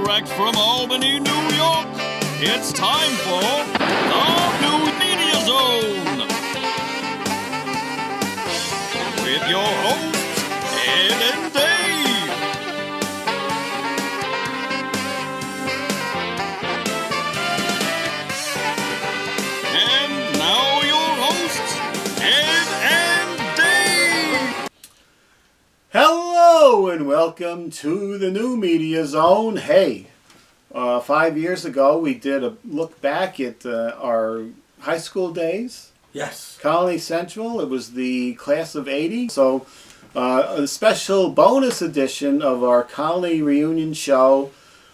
Direct from Albany, New York, it's time for the New Media Zone. With your hosts, Ed and Dave. And now your hosts, Ed and Dave. Hello and welcome to the New Media Zone. Hey, 5 years ago we did a look back at our high school days. Yes. Colony Central. It was the class of 80. So a special bonus edition of our Colony reunion show,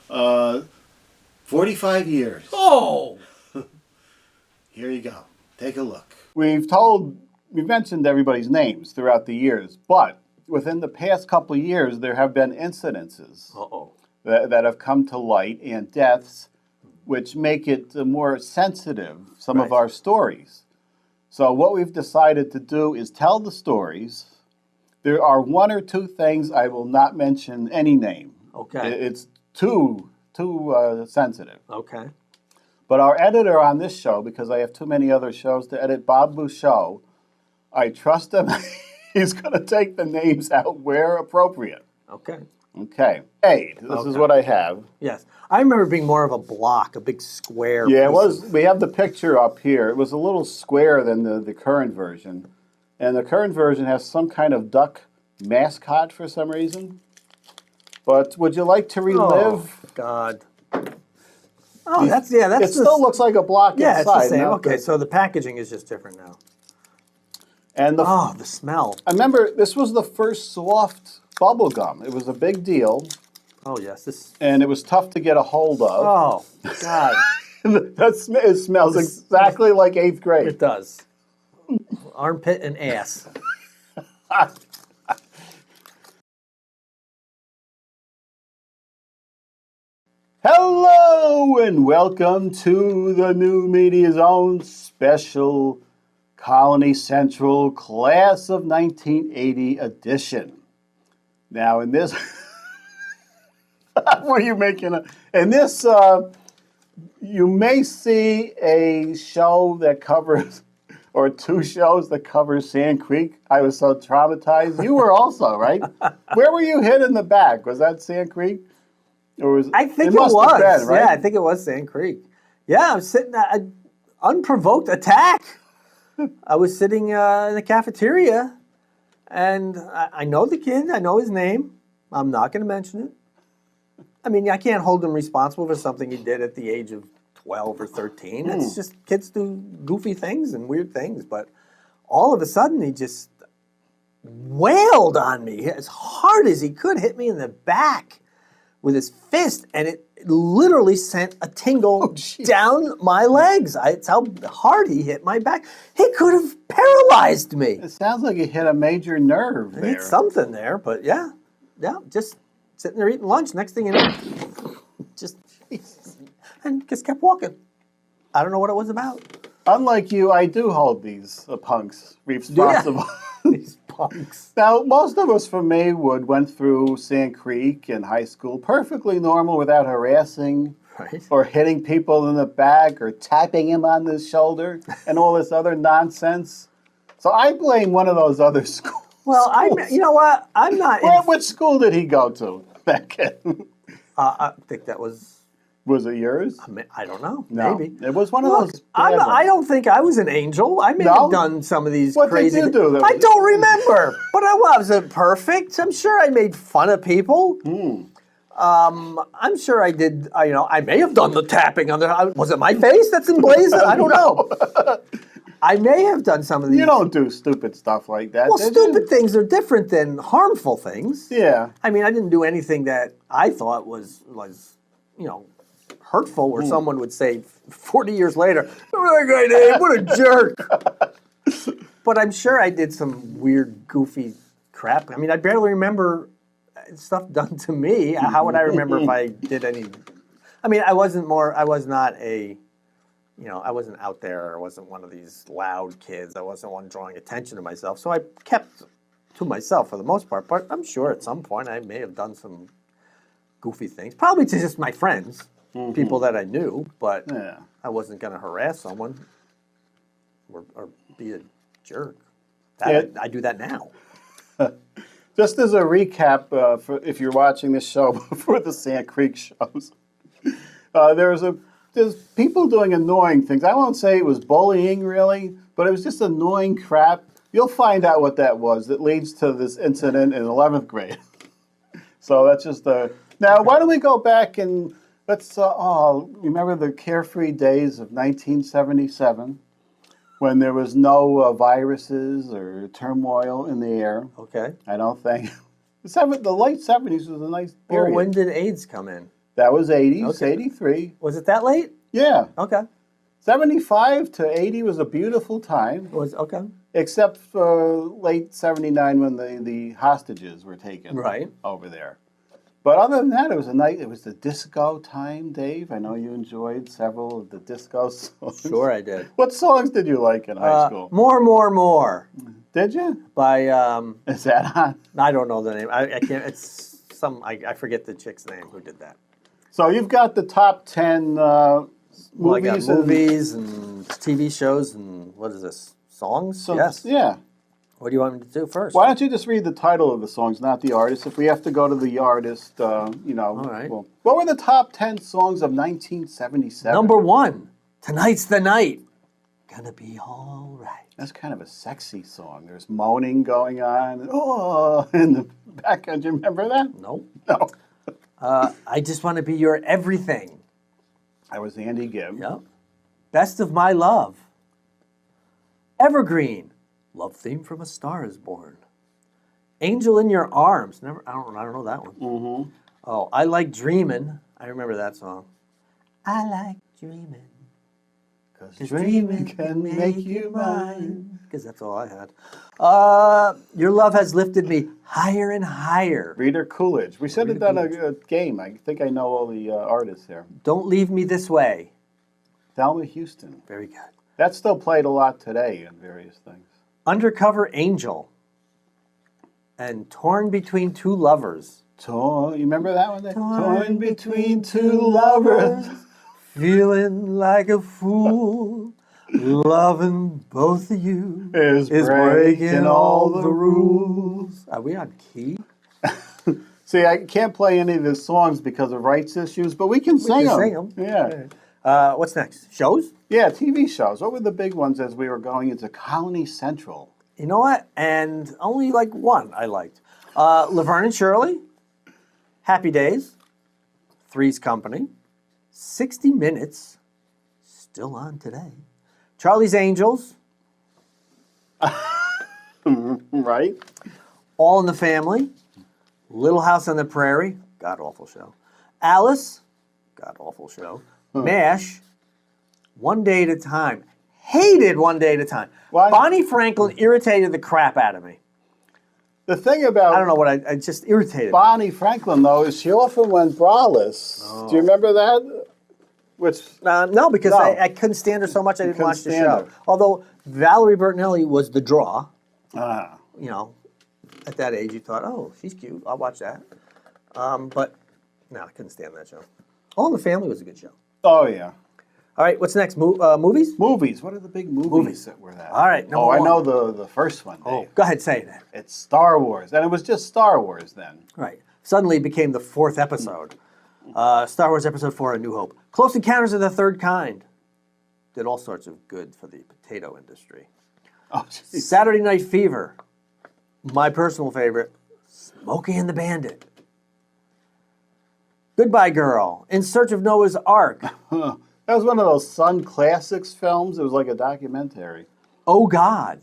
45 years. Oh! Here you go. Take a look. We've mentioned everybody's names throughout the years, but within the past couple of years, there have been incidences that have come to light and deaths, which make it more sensitive, some of our stories. So what we've decided to do is tell the stories. There are one or two things I will not mention any name. Okay. It's too sensitive. Okay. But our editor on this show, because I have too many other shows to edit, Bob Bouchot, I trust him. He's going to take the names out where appropriate. Okay. Okay. Hey, this is what I have. Yes. I remember being more of a block, a big square. Yeah, it was. We have the picture up here. It was a little square than the current version. And the current version has some kind of duck mascot for some reason. But would you like to relive? Oh, God. Oh, it still looks like a block inside. Yeah, it's the same. Okay, so the packaging is just different now. And the smell. I remember this was the first soft bubble gum. It was a big deal. Oh, yes. And it was tough to get a hold of. Oh, God. It smells exactly like 8th grade. It does. Armpit and ass. Hello and welcome to the New Media Zone special Colony Central Class of 1980 edition. Now in this, what are you making? In this, you may see a show that covers, or two shows that cover Sand Creek. I was so traumatized. You were also, right? Where were you hit in the back? Was that Sand Creek? Or was I think it must was. have been, right? Yeah, I think it was Sand Creek. Yeah, I was sitting at an unprovoked attack. I was sitting in the cafeteria, and I know the kid. I know his name. I'm not going to mention it. I mean, I can't hold him responsible for something he did at the age of 12 or 13. It's just kids do goofy things and weird things. But all of a sudden, he just wailed on me as hard as he could, hit me in the back with his fist, and it literally sent a tingle down my legs. It's how hard he hit my back. He could have paralyzed me. It sounds like he hit a major nerve there. Hit something there, but yeah, just sitting there eating lunch. Next thing you know, just kept walking. I don't know what it was about. Unlike you, I do hold these punks responsible. These punks. Now, most of us from Maywood went through Sand Creek in high school perfectly normal without harassing or hitting people in the back or tapping him on the shoulder and all this other nonsense. So I blame one of those other schools. Well, you know what? I'm not. Which school did he go to, that kid? I think that was. Was it yours? I don't know. No, maybe. it was one of those. I don't think I was an angel. I may have done some of these crazy things. What did you do? I don't remember. But I wasn't perfect. I'm sure I made fun of people. I'm sure I did. I may have done the tapping on the. Was it my face that's emblazoned? I don't know. I may have done some of these. You don't do stupid stuff like that. Well, stupid things are different than harmful things. Yeah. I mean, I didn't do anything that I thought was hurtful, where someone would say 40 years later, "Oh, that guy, Dave, what a jerk." But I'm sure I did some weird, goofy crap. I mean, I barely remember stuff done to me. How would I remember if I did any? I mean, I wasn't out there. I wasn't one of these loud kids. I wasn't one drawing attention to myself. So I kept to myself for the most part. But I'm sure at some point I may have done some goofy things. Probably to just my friends, people that I knew, but Yeah. I wasn't going to harass someone or be a jerk. I do that now. Just as a recap, for if you're watching this show before the Sand Creek shows, there's people doing annoying things. I won't say it was bullying really, but it was just annoying crap. You'll find out what that was that leads to this incident in 11th grade. So that's just now. Why don't we go back and let's remember the carefree days of 1977 when there was no viruses or turmoil in the air. Okay. I don't think the late 70s was a nice period. Well, when did AIDS come in? That was 80s, Okay. 83. Was it that late? Yeah. Okay. 75 to 80 was a beautiful time, Okay. except for late 79 when the hostages were taken Right. over there. But other than that, it was the disco time, Dave. I know you enjoyed several of the disco songs. Sure, I did. What songs did you like in high school? More. Did you? By Is that on? I don't know the name. I can't. It's I forget the chick's name who did that. So you've got the top 10 Well, I got movies. movies and TV shows and what is this? Songs? Yes. Yeah. What do you want me to do first? Why don't you just read the title of the songs, not the artist? If we have to go to the artist, All right. Well, what were the top 10 songs of 1977? Number 1. Tonight's the night. Gonna be all right. That's kind of a sexy song. There's moaning going on. Oh, in the background. Do you remember that? Nope. No. I just want to be your everything. That was Andy Gibb. Yep. Best of my love. Evergreen. Love theme from A Star Is Born. Angel in Your Arms. I don't know that one. Mm-hmm. Oh, I Like Dreamin'. I remember that song. I like dreaming. Because dreaming can make you mine. Because that's all I had. Your love has lifted me higher and higher. Reader Coolidge. We should have done a game. I think I know all the artists there. Don't leave me this way. Thelma Houston. Very good. That's still played a lot today in various things. Undercover Angel. And Torn Between Two Lovers. You remember that one? Torn between two lovers. Feeling like a fool. Loving both of you Is breaking all the rules. Are we on key? See, I can't play any of the songs because of rights issues, but we can sing them. Sing them. Yeah. What's next? Shows? Yeah, TV shows. What were the big ones as we were going into Colony Central? You know what? And only like one I liked. Laverne and Shirley. Happy Days. Three's Company. 60 Minutes. Still on today. Charlie's Angels. Right? All in the Family. Little House on the Prairie. God-awful show. Alice. God-awful show. MASH. One Day at a Time. Hated One Day at a Time. Why? Bonnie Franklin irritated the crap out of me. The thing about I don't know what I just irritated me. Bonnie Franklin, though, is she often went braless. Do you remember that? Which No, because No. I couldn't stand her so much I didn't couldn't watch the stand show. her. Although Valerie Bertinelli was the draw. Ah. You know, at that age you thought, oh, she's cute. I'll watch that. But no, I couldn't stand that show. All in the Family was a good show. Oh, yeah. All right, what's next? Movies? Movies. What are the big movies that were that? All right, number I one. know the first one, Dave. Oh, go ahead, say it. It's Star Wars. And it was just Star Wars then. Right. Suddenly it became the fourth episode. Star Wars Episode 4, A New Hope. Close Encounters of the Third Kind. Did all sorts of good for the potato industry. Oh, geez. Saturday Night Fever. My personal favorite, Smokey and the Bandit. Goodbye Girl. In Search of Noah's Ark. That was one of those Sun Classics films. It was like a documentary. Oh God.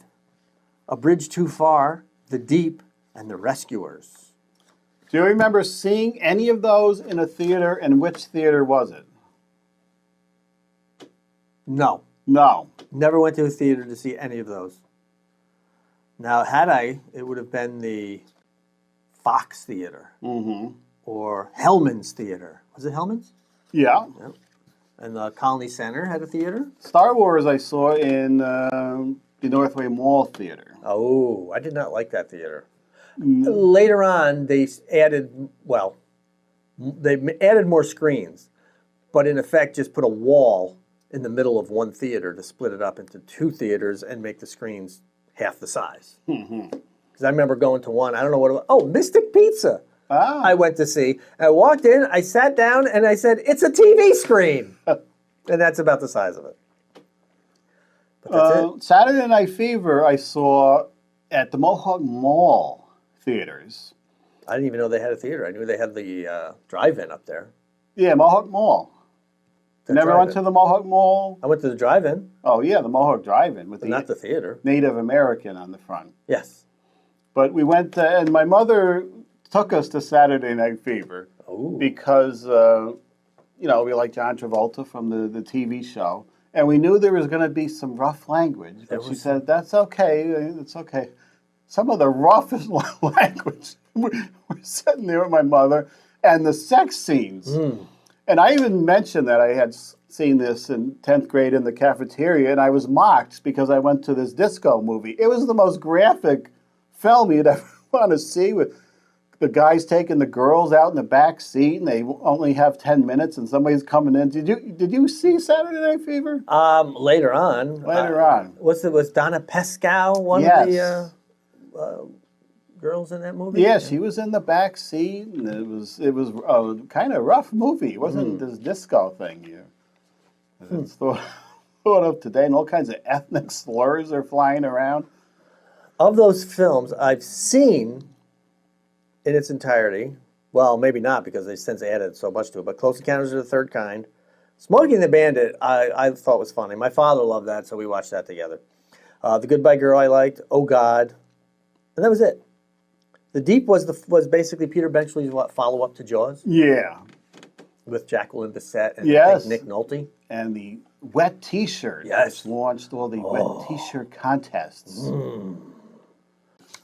A Bridge Too Far. The Deep. And The Rescuers. Do you remember seeing any of those in a theater, and which theater was it? No. No. Never went to a theater to see any of those. Now, had I, it would have been the Fox Theater. Mm-hmm. Or Hellman's Theater. Was it Hellman's? Yeah. Yep. And the Colony Center had a theater? Star Wars I saw in the Northway Mall Theater. Oh, I did not like that theater. Later on, they added, well, added more screens, but in effect just put a wall in the middle of one theater to split it up into 2 theaters and make the screens half the size. Because I remember going to one, I don't know what it was. Oh, Mystic Pizza. Ah. I went to see. I walked in, I sat down, and I said, "It's a TV screen." And that's about the size of it. But that's it. Saturday Night Fever I saw at the Mohawk Mall theaters. I didn't even know they had a theater. I knew they had the drive-in up there. Yeah, Mohawk Mall. The Never went drive-in. to the Mohawk Mall? I went to the drive-in, Oh, yeah, the Mohawk Drive-In with but not the theater. Native American on the front. Yes. But we went, and my mother took us to Saturday Night Fever Oh. because, we like John Travolta from the TV show. And we knew there was going to be some rough language. But she said, that's okay. It's okay. Some of the roughest language. We're sitting there with my mother. And the sex scenes. And I even mentioned that I had seen this in 10th grade in the cafeteria. And I was mocked because I went to this disco movie. It was the most graphic film you'd ever want to see, with the guys taking the girls out in the back seat, and they only have 10 minutes, and somebody's coming in. Did you see Saturday Night Fever? Later on. Later on. Was Donna Pescow one of the girls in that movie? Yeah, she was in the back seat, and it was a kind of rough movie. It wasn't this disco thing here. It's thought of today, and all kinds of ethnic slurs are flying around. Of those films, I've seen in its entirety, well, maybe not because they since added so much to it, but Close Encounters of the Third Kind. Smokey and the Bandit, I thought was funny. My father loved that, so we watched that together. The Goodbye Girl I liked, Oh God, and that was it. The Deep was basically Peter Benchley's follow-up to Jaws. Yeah. With Jacqueline Bisset and Yes. Nick Nolte. And the wet T-shirt. Yes. Which launched all the wet T-shirt contests.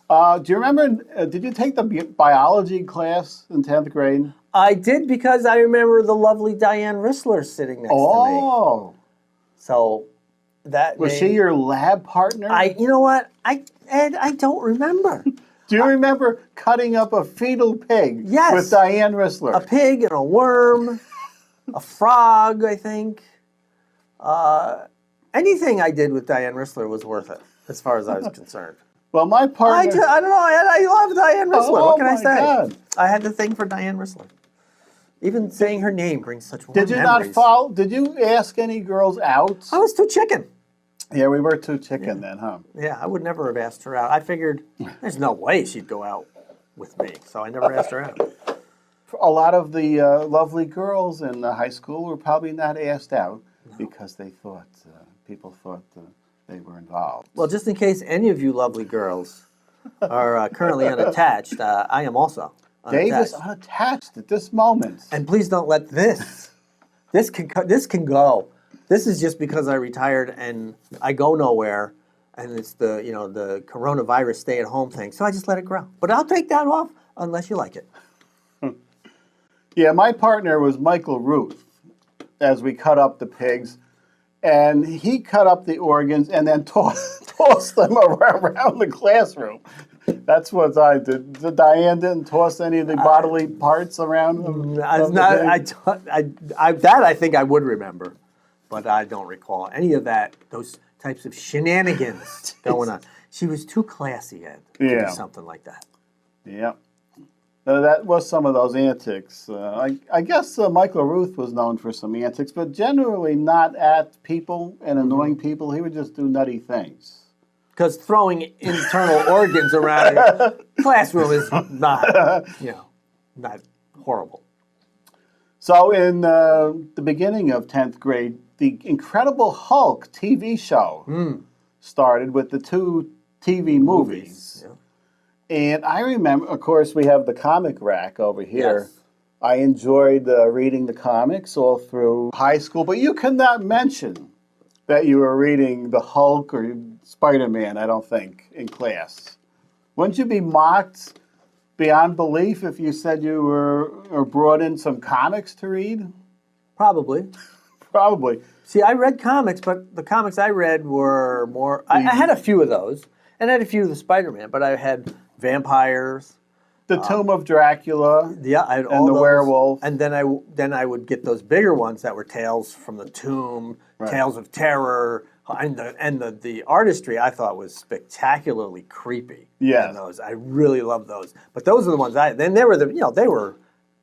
Do you remember, did you take the biology class in 10th grade? I did, because I remember the lovely Diane Rissler sitting next to me. Oh. So that Was she your lab partner? You know what? I don't remember. Do you remember cutting up a fetal pig Yes. with Diane Rissler? A pig and a worm, a frog, I think. Anything I did with Diane Rissler was worth it, as far as I was concerned. Well, my partner... I don't know. I love Diane Rissler. What can I say? God. I had the thing for Diane Rissler. Even saying her name brings such warm Did you memories. not follow? Did you ask any girls out? I was too chicken. Yeah, we were too chicken then, huh? Yeah, I would never have asked her out. I figured there's no way she'd go out with me, so I never asked her out. A lot of the lovely girls in the high school were probably not asked out because they thought, people thought they were involved. Well, just in case any of you lovely girls are currently unattached, I am also unattached. Dave is unattached at this moment. And please don't let this can go. This is just because I retired and I go nowhere, and it's the coronavirus stay-at-home thing. So I just let it grow. But I'll take that off unless you like it. Yeah, my partner was Michael Ruth as we cut up the pigs. And he cut up the organs and then tossed them around the classroom. That's what I did. Diane didn't toss any of the bodily parts around. I think I would remember, but I don't recall any of that. Those types of shenanigans going on. She was too classy, Ed, to do something like that. Yeah. That was some of those antics. I guess Michael Ruth was known for some antics, but generally not at people and annoying people. He would just do nutty things. Because throwing internal organs around a classroom is not horrible. So in the beginning of 10th grade, the Incredible Hulk TV show started with the 2 TV movies. Yeah. And I remember, of course, we have the comic rack over here. Yes. I enjoyed reading the comics all through high school, but you cannot mention that you were reading the Hulk or Spider-Man, I don't think, in class. Wouldn't you be mocked beyond belief if you said you were brought in some comics to read? Probably. Probably. See, I read comics, but the comics I read were more... I had a few of those, and I had a few of the Spider-Man, but I had vampires. The Tomb of Dracula. Yeah, I had And all the those. werewolf. And then I would get those bigger ones that were Tales from the Tomb, Right. Tales of Terror, and the artistry I thought was spectacularly creepy. Yes. In those, I really loved those. But those are the ones then they were they were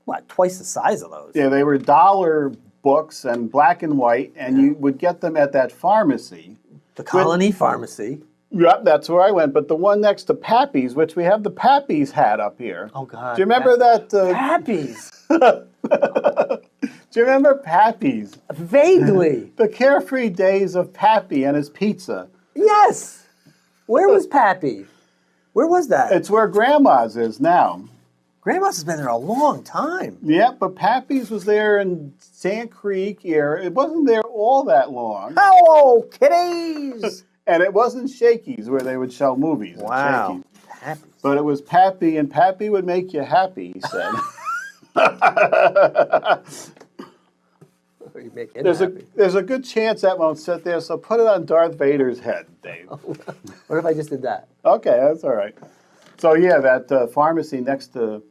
what, twice the size of those. Yeah, they were dollar books and black and white, and you would get them at that pharmacy. The Colony Pharmacy. Yep, that's where I went. But the one next to Pappy's, which we have the Pappy's hat up here. Oh God! Do you remember that? Pappy's? Do you remember Pappy's? Vaguely. The carefree days of Pappy and his pizza. Yes. Where was Pappy? Where was that? It's where Grandma's is now. Grandma's has been there a long time. Yep, but Pappy's was there in Sand Creek era. It wasn't there all that long. Hello, kitties. And it wasn't Shakey's where they would show movies. at Wow. Shakey's. Pappy's. But it was Pappy, and Pappy would make you happy, he said. You make him happy. There's a good chance that won't sit there, so put it on Darth Vader's head, Dave. What if I just did that? Okay, that's all right. So yeah, that pharmacy next to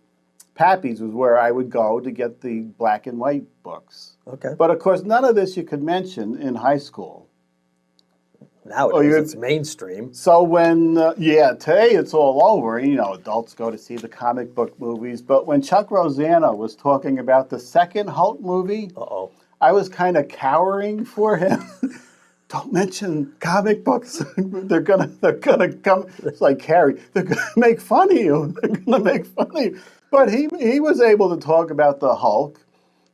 Pappy's was where I would go to get the black and white books. Okay. But of course, none of this you could mention in high school. Nowadays, it's mainstream. So when, today it's all over. You know, adults go to see the comic book movies. But when Chuck Rosanna was talking about the second Hulk movie, Uh-oh. I was kind of cowering for him. Don't mention comic books. they're gonna come. It's like Carrie. They're gonna make fun of you. They're gonna make fun of you. But he was able to talk about the Hulk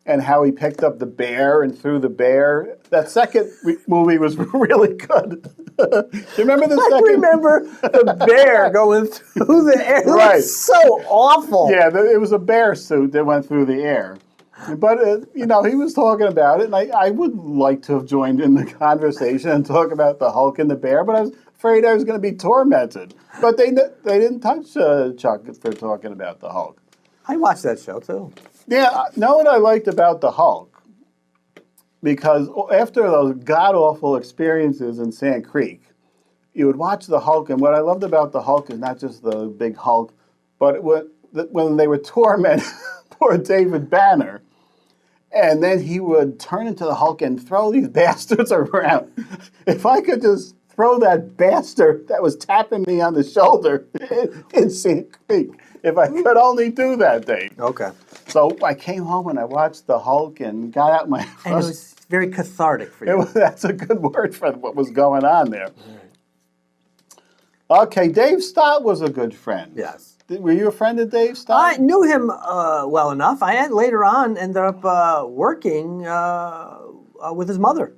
and how he picked up the bear and threw the bear. That second movie was really good. Do you remember the second? I remember the bear going through the air. It Right. was so awful. Yeah, it was a bear suit that went through the air. But, he was talking about it, and I would like to have joined in the conversation and talk about the Hulk and the bear, but I was afraid I was going to be tormented. But they didn't touch Chuck for talking about the Hulk. I watched that show, too. Yeah, know what I liked about the Hulk? Because after those god-awful experiences in Sand Creek, you would watch the Hulk, and what I loved about the Hulk is not just the big Hulk, but when they would torment poor David Banner, and then he would turn into the Hulk and throw these bastards around. If I could just throw that bastard that was tapping me on the shoulder in Sand Creek, if I could only do that, Dave. Okay. So I came home and I watched the Hulk and got out my... And it was very cathartic for you. That's a good word for what was going on there. Okay, Dave Stott was a good friend. Yes. Were you a friend of Dave Stott? I knew him well enough. I had later on ended up working with his mother.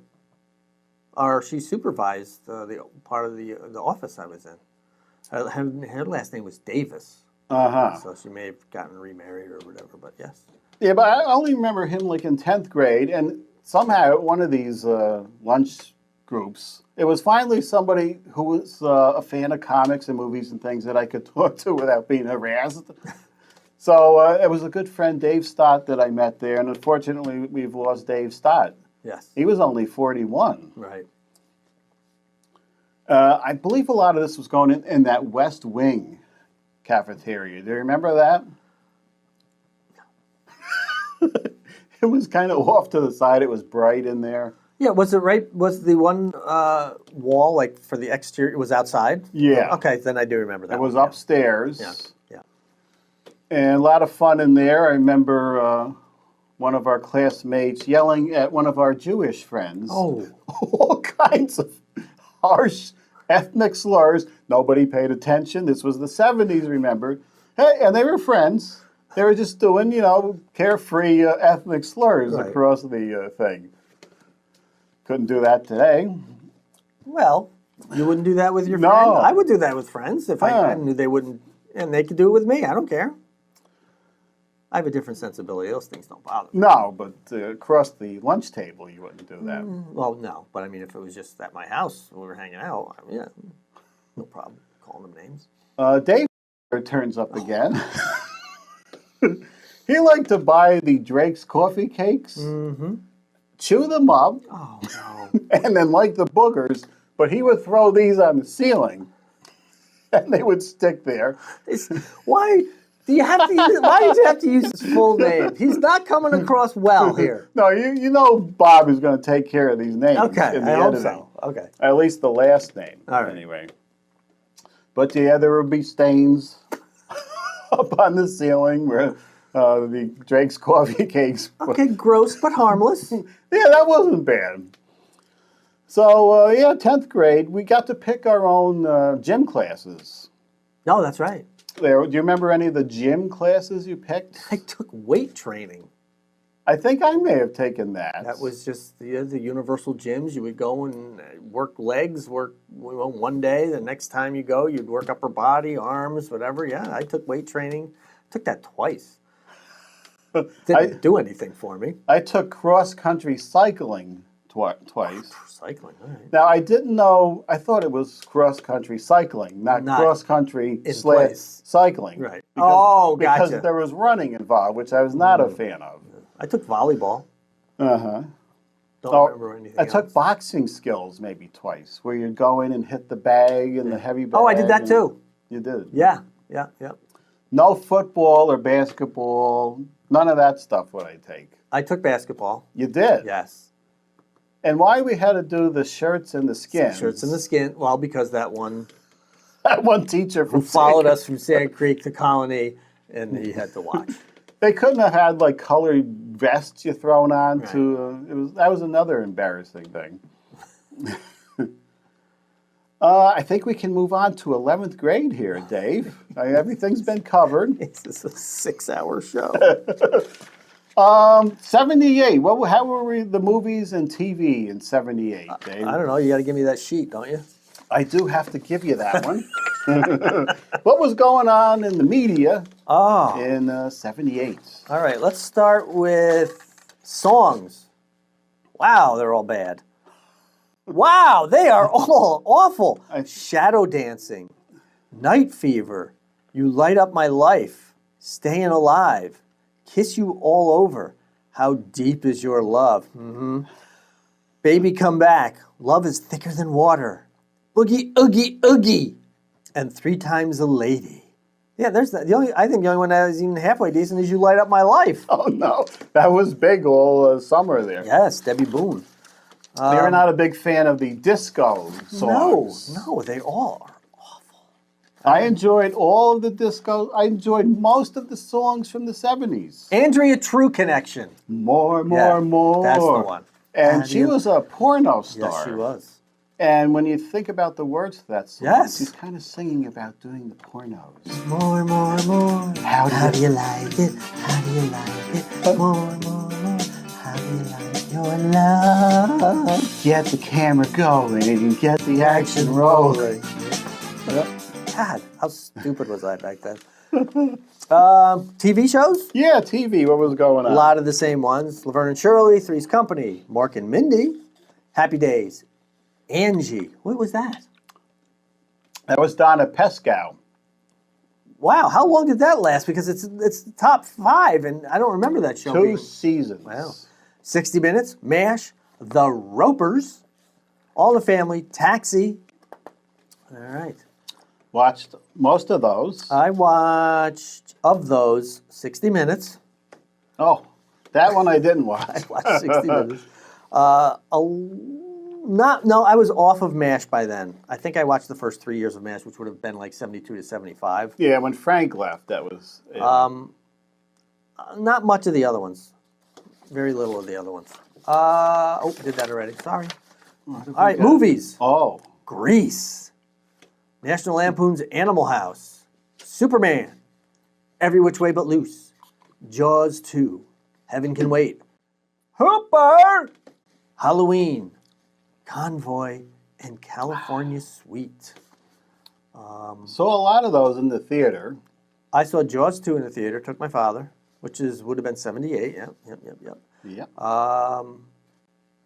Or she supervised the part of the office I was in. Her last name was Davis. Uh-huh. So she may have gotten remarried or whatever, but yes. Yeah, but I only remember him like in 10th grade, and somehow at one of these lunch groups, it was finally somebody who was a fan of comics and movies and things that I could talk to without being harassed. So it was a good friend, Dave Stott, that I met there, and unfortunately we've lost Dave Stott. Yes. He was only 41. Right. I believe a lot of this was going in that West Wing cafeteria. Do you remember that? It was kind of off to the side. It was bright in there. Yeah, was it right? Was the one wall, like for the exterior, it was outside? Yeah. Okay, then I do remember that. It was one, upstairs. Yeah. And a lot of fun in there. I remember one of our classmates yelling at one of our Jewish friends. Oh. All kinds of harsh ethnic slurs. Nobody paid attention. This was the 70s, remember? Hey, and they were friends. They were just doing, carefree ethnic slurs Right. across the thing. Couldn't do that today. Well, you wouldn't do that with your No. friend? I would do that with friends if I knew they wouldn't, and they could do it with me. I don't care. I have a different sensibility. Those things don't bother me. No, but across the lunch table, you wouldn't do that. Well, no, but I mean, if it was just at my house, we were hanging out, yeah, no problem calling them names. Dave turns up again. He liked to buy the Drake's coffee cakes, chew them up, Oh, no. and then like the boogers, but he would throw these on the ceiling, and they would stick there. Why Do you have to use, why did you have to use his full name? He's not coming across well here. No, you know Bob is going to take care of these names Okay, in the I hope editing. so. Okay. At least the last name. All right. Anyway. But yeah, there would be stains up on the ceiling where the Drake's coffee cakes. Okay, gross but harmless. Yeah, that wasn't bad. So, yeah, 10th grade, we got to pick our own gym classes. No, that's right. Do you remember any of the gym classes you picked? I took weight training. I think I may have taken that. That was just the universal gyms. You would go and work legs, one day. The next time you go, you'd work upper body, arms, whatever. Yeah, I took weight training. Took that twice. Didn't do anything for me. I took cross-country cycling twice. Cycling, all right. Now, I didn't know, I thought it was cross-country cycling, not cross-country cycling. Right. Because, Gotcha. Because there was running involved, which I was not a fan of. I took volleyball. Uh-huh. Don't remember anything I took else. boxing skills maybe twice, where you'd go in and hit the bag and the heavy bag. Oh, I did that too. You did? Yeah. No football or basketball, none of that stuff would I take. I took basketball. You did? Yes. And why we had to do the shirts and the skins? Shirts in the skin. Well, because that one That one teacher who from followed us from Sand Creek to Colony, and he had to watch. They couldn't have had like colored vests you thrown on to. That was another embarrassing thing. I think we can move on to 11th grade here, Dave. Everything's been covered. This is a 6-hour show. 78. How were the movies and TV in 78, Dave? I don't know. You got to give me that sheet, don't you? I do have to give you that one. What was going on in the media in 78? All right. Let's start with songs. Wow, they're all bad. Wow, they are all awful. Shadow Dancing, Night Fever, You Light Up My Life, Staying Alive, Kiss You All Over, How Deep Is Your Love, Baby Come Back, Love Is Thicker Than Water, Oogie Oogie Oogie, and 3 Times a Lady. Yeah, there's the only. I think the only one that is even halfway decent is You Light Up My Life. Oh no, that was big all summer there. Yes, Debbie Boone. You're not a big fan of the disco songs. No, they all are awful. I enjoyed all of the disco. I enjoyed most of the songs from the 70s. Andrea True Connection. More. That's the one. And she was a porno star. Yes, she was. And when you think about the words to that song, Yes. she's kind of singing about doing the pornos. More. How do you like it? How do you like it? More. How do you like your love? Get the camera going, get the action rolling. God, how stupid was I back then? TV shows? Yeah, TV, what was going on? A lot of the same ones. Laverne and Shirley, Three's Company, Mork and Mindy, Happy Days, Angie. What was that? That was Donna Pescow. Wow, how long did that last? Because it's top 5, and I don't remember that show. 2 seasons. Wow. 60 Minutes, MASH, The Ropers, All in the Family, Taxi. All right. Watched most of those. I watched, of those, 60 Minutes. Oh, that one I didn't watch. I watched 60 Minutes. I was off of MASH by then. I think I watched the first 3 years of MASH, which would have been like 72 to 75. Yeah, when Frank left, that was... Not much of the other ones. Very little of the other ones. Did that already. Sorry. All right, movies. Oh. Grease. National Lampoon's Animal House. Superman. Every Which Way But Loose. Jaws 2. Heaven Can Wait. Hooper. Halloween. Convoy. And California Suite. Saw a lot of those in the theater. I saw Jaws 2 in the theater. Took my father, which would have been 78. Yep. Yep.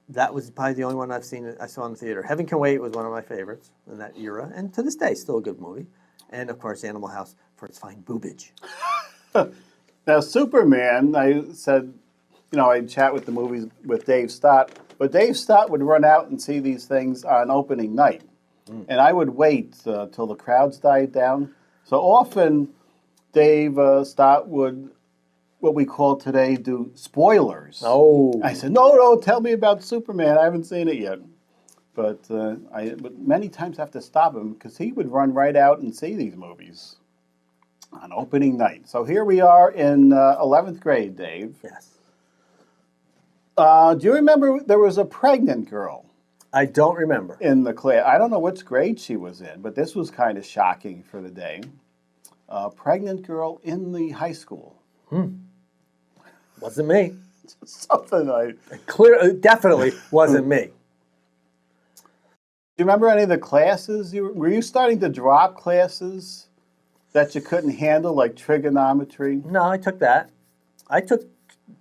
That was probably the only one I saw in the theater. Heaven Can Wait was one of my favorites in that era, and to this day, still a good movie. And of course, Animal House for its fine boobage. Now, Superman, I said, I'd chat with the movies with Dave Stott, but Dave Stott would run out and see these things on opening night. And I would wait till the crowds died down. So often, Dave Stott would, what we call today, do spoilers. Oh. I said, no, tell me about Superman. I haven't seen it yet. But I would many times have to stop him because he would run right out and see these movies on opening night. So here we are in 11th grade, Dave. Yes. Do you remember there was a pregnant girl I don't remember. in the class? I don't know which grade she was in, but this was kind of shocking for the day. A pregnant girl in the high school. Wasn't me. Something like. It definitely wasn't me. Do you remember any of the classes? Were you starting to drop classes that you couldn't handle, like trigonometry? No, I took that. I took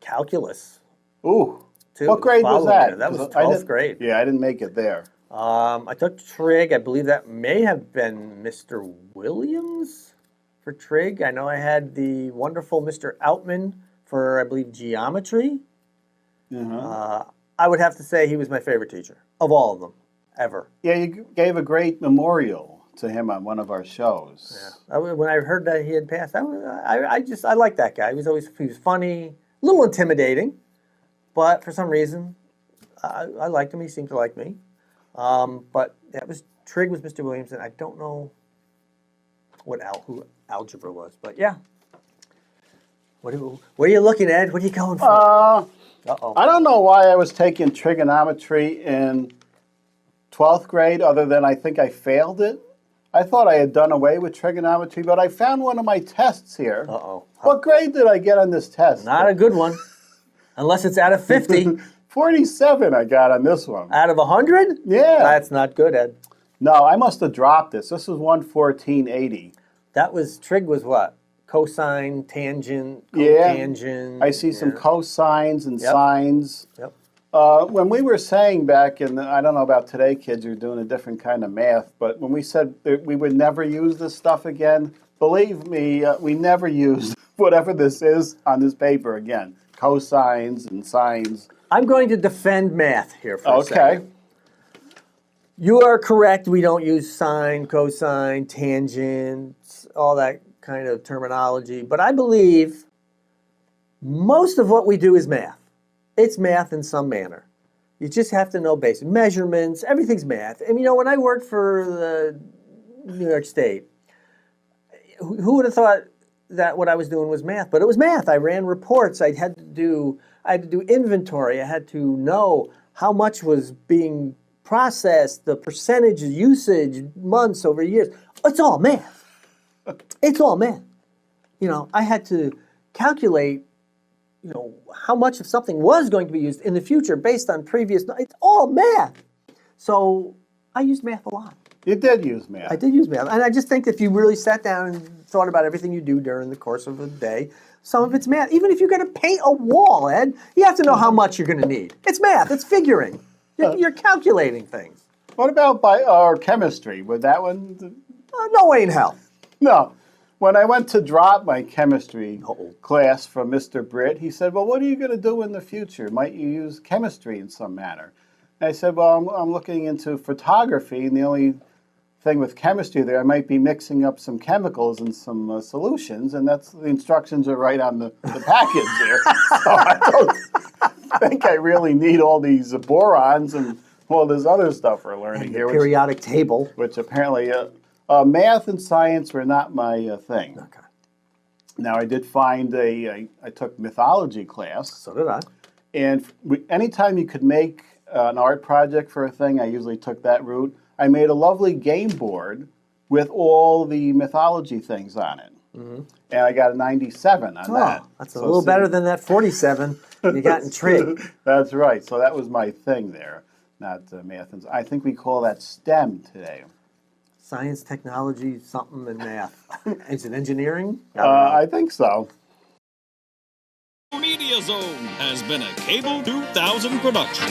calculus. Ooh. Too, What grade was that? year. That was 'Cause I 12th didn't- grade. Yeah, I didn't make it there. I took trig. I believe that may have been Mr. Williams for trig. I know I had the wonderful Mr. Outman for, I believe, geometry. I would have to say he was my favorite teacher of all of them, ever. Yeah, you gave a great memorial to him on one of our shows. Yeah. When I heard that he had passed, I liked that guy. He was funny, a little intimidating, but for some reason, I liked him. He seemed to like me. But trig was Mr. Williams, and I don't know who algebra was, but yeah. What are you looking at? What are you going for? Uh-oh. I don't know why I was taking trigonometry in 12th grade, other than I think I failed it. I thought I had done away with trigonometry, but I found one of my tests here. Uh-oh. What grade did I get on this test? Not a good one, unless it's out of 50. 47 I got on this one. Out of 100? Yeah. That's not good, Ed. No, I must have dropped this. This was 11480. Trig was what? Cosine, tangent, Yeah. cotangent. I see some cosines and Yep. sines. Yep. When we were saying back in, I don't know about today, kids are doing a different kind of math, but when we said that we would never use this stuff again, believe me, we never used whatever this is on this paper again. Cosines and sines. I'm going to defend math here for a Okay. second. You are correct. We don't use sine, cosine, tangent, all that kind of terminology. But I believe most of what we do is math. It's math in some manner. You just have to know basic measurements. Everything's math. And when I worked for the New York State, who would have thought that what I was doing was math? But it was math. I ran reports. I had to do inventory. I had to know how much was being processed, the percentage of usage, months over years. It's all math. It's all math. I had to calculate, how much of something was going to be used in the future based on previous. It's all math. So I used math a lot. You did use math. I did use math. And I just think if you really sat down and thought about everything you do during the course of a day, some of it's math. Even if you're going to paint a wall, Ed, you have to know how much you're going to need. It's math. It's figuring. You're calculating things. What about chemistry? Would that one? No way in hell. No. When I went to drop my chemistry class from Mr. Britt, he said, well, what are you going to do in the future? Might you use chemistry in some manner? And I said, well, I'm looking into photography, and the only thing with chemistry there, I might be mixing up some chemicals and some solutions, and the instructions are right on the package there. So I don't think I really need all these borons and all this other stuff we're learning And here. the periodic table. Which apparently... math and science were not my thing. Okay. Now, I did find I took mythology class. So did I. And anytime you could make an art project for a thing, I usually took that route. I made a lovely game board with all the mythology things on it. Mm-hmm. And I got a 97 on that. That's a little better than that 47 you got in trig. That's right. So that was my thing there, not math. And I think we call that STEM today. Science, technology, something, and math. Is it engineering? I think so. Media Zone has been a Cable 2000 production.